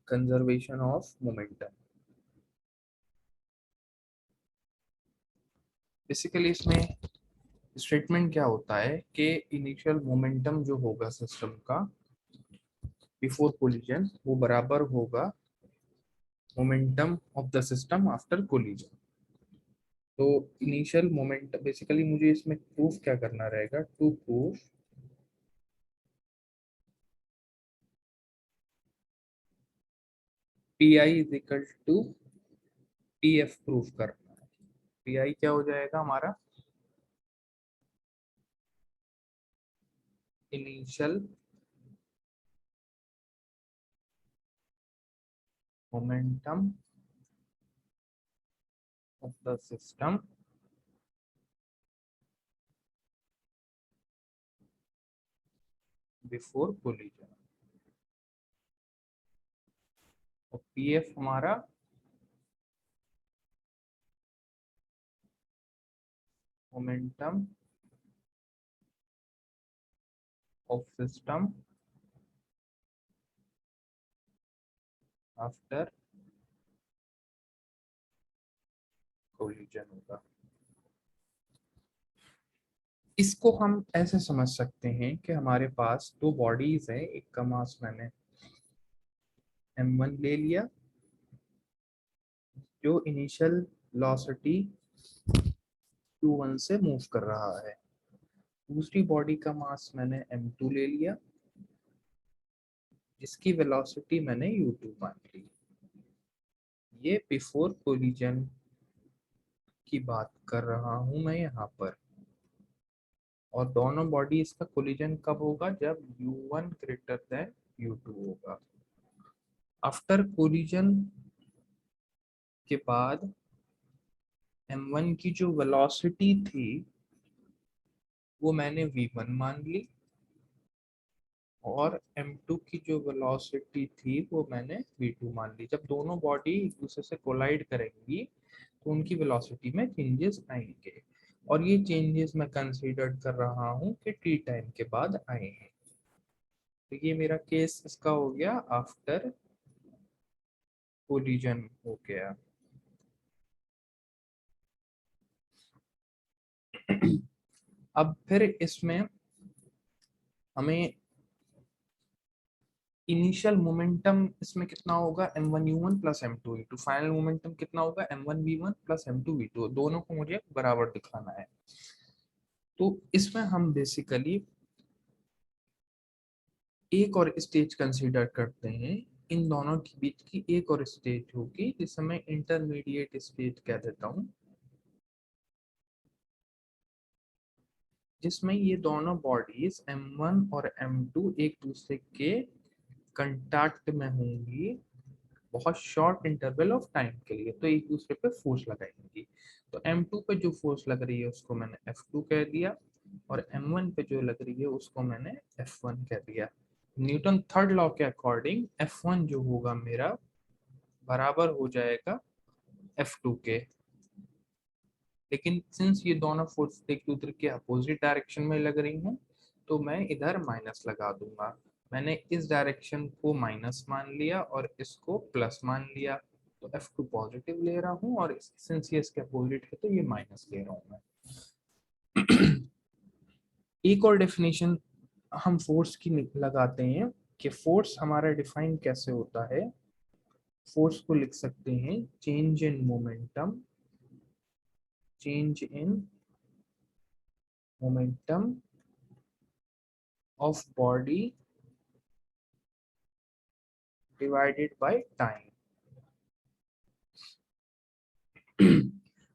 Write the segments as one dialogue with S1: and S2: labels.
S1: Conservation of momentum. Basically इसमें statement क्या होता है कि इनिशियल मोमेंटम जो होगा सिस्टम का बिफोर कोलिजन वो बराबर होगा momentum of the system after collision. तो इनिशियल मोमेंट बेसिकली मुझे इसमें प्रूफ क्या करना रहेगा, to proof P I is equal to P F proof करना है। पी आई क्या हो जाएगा हमारा, initial momentum of the system before collision, और पी एफ हमारा momentum of system after collision होगा। इसको हम ऐसे समझ सकते हैं कि हमारे पास दो बॉडीज है, एक का मास मैंने m1 ले लिया जो इनिशियल वेलोसिटी q1 से मूव कर रहा है, दूसरी बॉडी का मास मैंने m2 ले लिया जिसकी वेलोसिटी मैंने u2 मान ली। ये बिफोर कोलिजन की बात कर रहा हूं मैं यहाँ पर, और दोनों बॉडीज का कोलिजन कब होगा, जब u1 ग्रेटर देन u2 होगा। आफ्टर कोलिजन के बाद m1 की जो वेलोसिटी थी वो मैंने v1 मान ली, और m2 की जो वेलोसिटी थी वो मैंने v2 मान ली। जब दोनों बॉडी एक दूसरे से कोलाइड करेंगी तो उनकी वेलोसिटी में चेंजेस आएंगे, और ये चेंजेस मैं कंसीडर कर रहा हूँ कि t टाइम के बाद आए हैं। तो ये मेरा केस इसका हो गया आफ्टर कोलिजन हो गया। अब फिर इसमें हमें इनिशियल मोमेंटम इसमें कितना होगा, m1u1 plus m2u2, final momentum कितना होगा m1v1 प्लस m2v2, दोनों को मुझे बराबर दिखाना है। तो इसमें हम बेसिकली एक और स्टेज कंसीडर करते हैं, इन दोनों के बीच की एक और स्टेज होगी जिसे मैं इंटरमीडिएट स्टेज कह देता हूँ, जिसमें ये दोनों बॉडीज m1 और m2 एक दूसरे के कंटैक्ट में होंगी बहुत शॉर्ट इंटरवल ऑफ टाइम के लिए, तो एक दूसरे पे फोर्स लगाएंगी। तो m2 पे जो फोर्स लग रही है उसको मैंने f2 कह दिया, और m1 पे जो लग रही है उसको मैंने f1 कह दिया। न्यूटन थर्ड लॉ के अकॉर्डिंग f1 जो होगा मेरा बराबर हो जाएगा f2 के। लेकिन सिंस ये दोनों फोर्स एक दूसरे के अपोजिट डायरेक्शन में लग रही हैं तो मैं इधर माइनस लगा दूंगा। मैंने इस डायरेक्शन को माइनस मान लिया और इसको प्लस मान लिया, तो F2 पॉजिटिव ले रहा हूँ, और सिंस ये इसके अपोजिट है तो ये माइनस ले रहा हूँ मैं। एक और डेफिनेशन हम फोर्स की लगाते हैं कि फोर्स हमारा डिफाइन कैसे होता है। फोर्स को लिख सकते हैं change in momentum, change in momentum of body divided by time.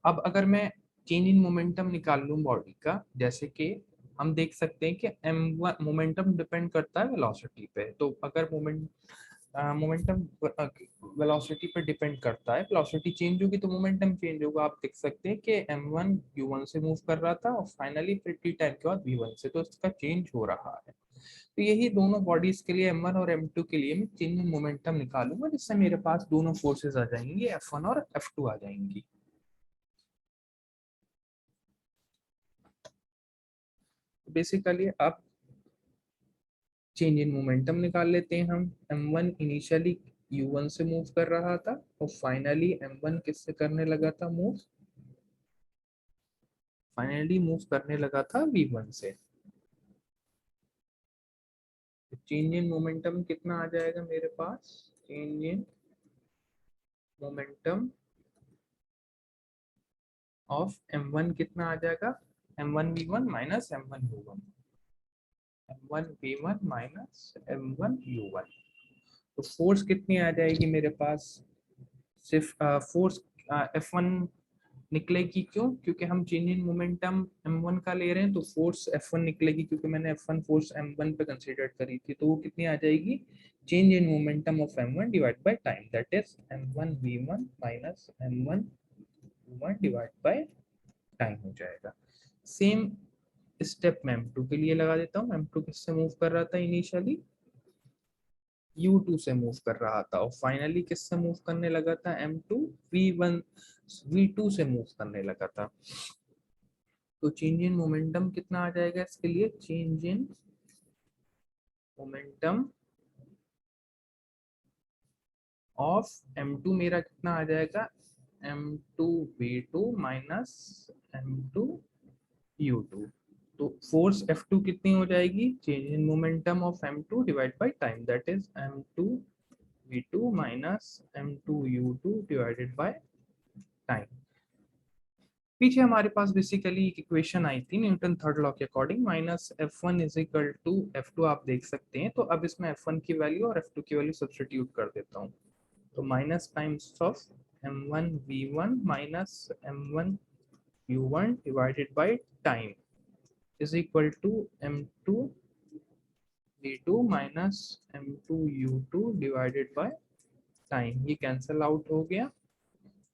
S1: अब अगर मैं चेंज इन मोमेंटम निकाल लूं बॉडी का, जैसे कि हम देख सकते हैं कि m1 मोमेंटम डिपेंड करता है वेलोसिटी पे, तो अगर मोमेंटम वेलोसिटी पे डिपेंड करता है, वेलोसिटी चेंज होगी तो मोमेंटम चेंज होगा। आप देख सकते हैं कि m1 u1 से मूव कर रहा था और फाइनली फिर t टाइम के बाद v1 से, तो इसका चेंज हो रहा है। तो यही दोनों बॉडीज के लिए m1 और m2 के लिए मैं चेंज इन मोमेंटम निकालूंगा, जिससे मेरे पास दोनों फोर्सेस आ जाएंगी, f1 और f2 आ जाएंगी। बेसिकली अब चेंज इन मोमेंटम निकाल लेते हैं हम। m1 इनिशियली u1 से मूव कर रहा था और फाइनली m1 किससे करने लगा था मूव, फाइनली मूव करने लगा था v1 से। चेंज इन मोमेंटम कितना आ जाएगा मेरे पास, change in momentum of m1 कितना आ जाएगा, m1 v1 minus m1 u1, m1 v1 minus m1 u1। तो फोर्स कितनी आ जाएगी मेरे पास, सिर्फ फोर्स F1 निकलेगी, क्यों, क्योंकि हम चेंज इन मोमेंटम m1 का ले रहे हैं, तो फोर्स F1 निकलेगी क्योंकि मैंने F1 फोर्स m1 पे कंसीडर करी थी, तो वो कितनी आ जाएगी, change in momentum of m1 divide by time, that is m1 v1 minus m1 u1 divide by time हो जाएगा। सेम स्टेप मैं m2 के लिए लगा देता हूँ। m2 किससे मूव कर रहा था इनिशियली, u2 से मूव कर रहा था और फाइनली किससे मूव करने लगा था, m2 v1 v2 से मूव करने लगा था। तो चेंज इन मोमेंटम कितना आ जाएगा इसके लिए, change in momentum of m2 मेरा कितना आ जाएगा, m2 v2 minus m2 u2। तो फोर्स F2 कितनी हो जाएगी, change in momentum of m2 divide by time, that is m2 v2 minus m2 u2 divided by time. पीछे हमारे पास बेसिकली एक इक्वेशन आई थी न्यूटन थर्ड लॉ के according, minus F1 is equal to F2 आप देख सकते हैं। तो अब इसमें F1 की वैल्यू और F2 की वैल्यू सब्स्टिट्यूट कर देता हूँ। तो minus times of m1 v1 minus m1 u1 divided by time is equal to m2 v2 minus m2 u2 divided by time. ये कैंसिल आउट हो गया,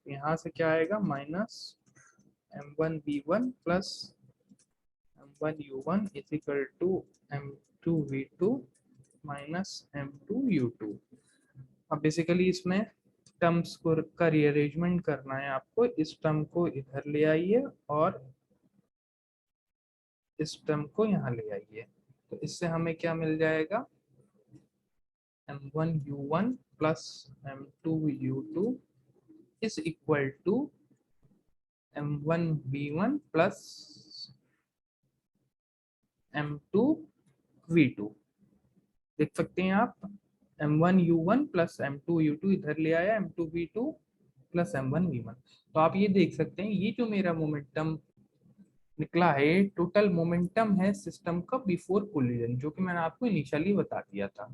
S1: यहाँ से क्या आएगा, minus m1 v1 plus m1 u1 is equal to m2 v2 minus m2 u2। अब basically इसमें terms को का रीअरेंजमेंट करना है आपको, इस टर्म को इधर ले आइए और इस टर्म को यहाँ ले आइए। तो इससे हमें क्या मिल जाएगा, m1 u1 plus m2 u2 is equal to m1 v1 plus m2 v2। देख सकते हैं आप, m1 u1 plus m2 u2 इधर ले आया, m2 v2 plus m1 v1। तो आप ये देख सकते हैं, ये जो मेरा मोमेंटम निकला है, टोटल मोमेंटम है सिस्टम का बिफोर कोलिजन, जो कि मैंने आपको इनिशियली बता दिया था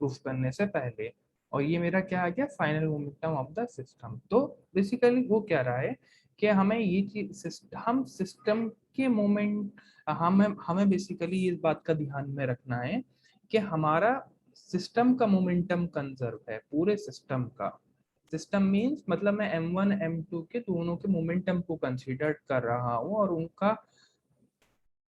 S1: प्रूफ करने से पहले। और ये मेरा क्या आ गया, final momentum of the system. तो बेसिकली वो क्या रहा है कि हमें ये चीज, हम सिस्टम के मोमेंट, हमें हमें बेसिकली इस बात का ध्यान में रखना है कि हमारा सिस्टम का मोमेंटम कंजर्व है, पूरे सिस्टम का। सिस्टम मींस मतलब मैं m1 m2 के दोनों के मोमेंटम को कंसीडर कर रहा हूँ और उनका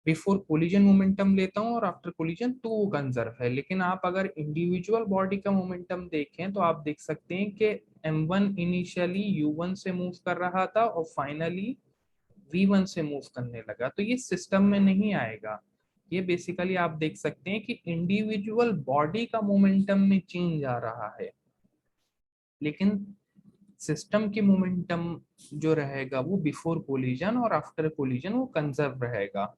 S1: बिफोर कोलिजन मोमेंटम लेता हूँ और आफ्टर कोलिजन तो वो कंजर्व है। लेकिन आप अगर इंडिविजुअल बॉडी का मोमेंटम देखें तो आप देख सकते हैं कि m1 इनिशियली u1 से मूव कर रहा था और फाइनली v1 से मूव करने लगा, तो ये सिस्टम में नहीं आएगा। ये बेसिकली आप देख सकते हैं कि इंडिविजुअल बॉडी का मोमेंटम में चेंज आ रहा है, लेकिन सिस्टम की मोमेंटम जो रहेगा वो बिफोर कोलिजन और आफ्टर कोलिजन वो कंजर्व रहेगा।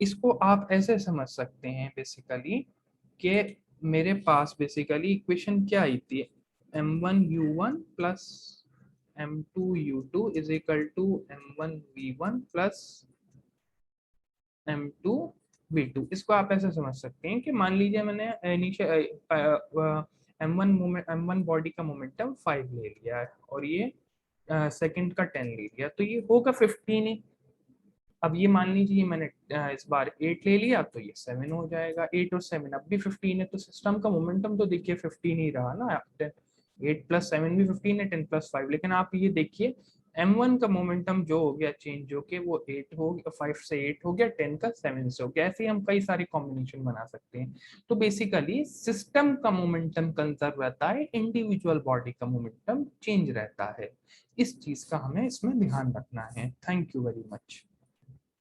S1: इसको आप ऐसे समझ सकते हैं बेसिकली कि मेरे पास बेसिकली इक्वेशन क्या आई थी, m1 u1 plus m2 u2 is equal to m1 v1 plus m2 v2। इसको आप ऐसे समझ सकते हैं कि मान लीजिए मैंने m1 बॉडी का मोमेंटम 5 ले लिया है और ये सेकंड का 10 ले लिया, तो ये होगा 15 ही। अब ये मान लीजिए मैंने इस बार 8 ले लिया तो ये 7 हो जाएगा, 8 और 7 अब भी 15 है, तो सिस्टम का मोमेंटम तो देखिए 15 ही रहा ना, 8 प्लस 7 भी 15 है, 10 प्लस 5। लेकिन आप ये देखिए m1 का मोमेंटम जो हो गया चेंज होके वो 8 हो गया, 5 से 8 हो गया, 10 का 7 से हो गया। ऐसे ही हम कई सारे कॉम्बिनेशन बना सकते हैं। तो बेसिकली सिस्टम का मोमेंटम कंजर्व रहता है, इंडिविजुअल बॉडी का मोमेंटम चेंज रहता है। इस चीज का हमें इसमें ध्यान रखना है। Thank you very much.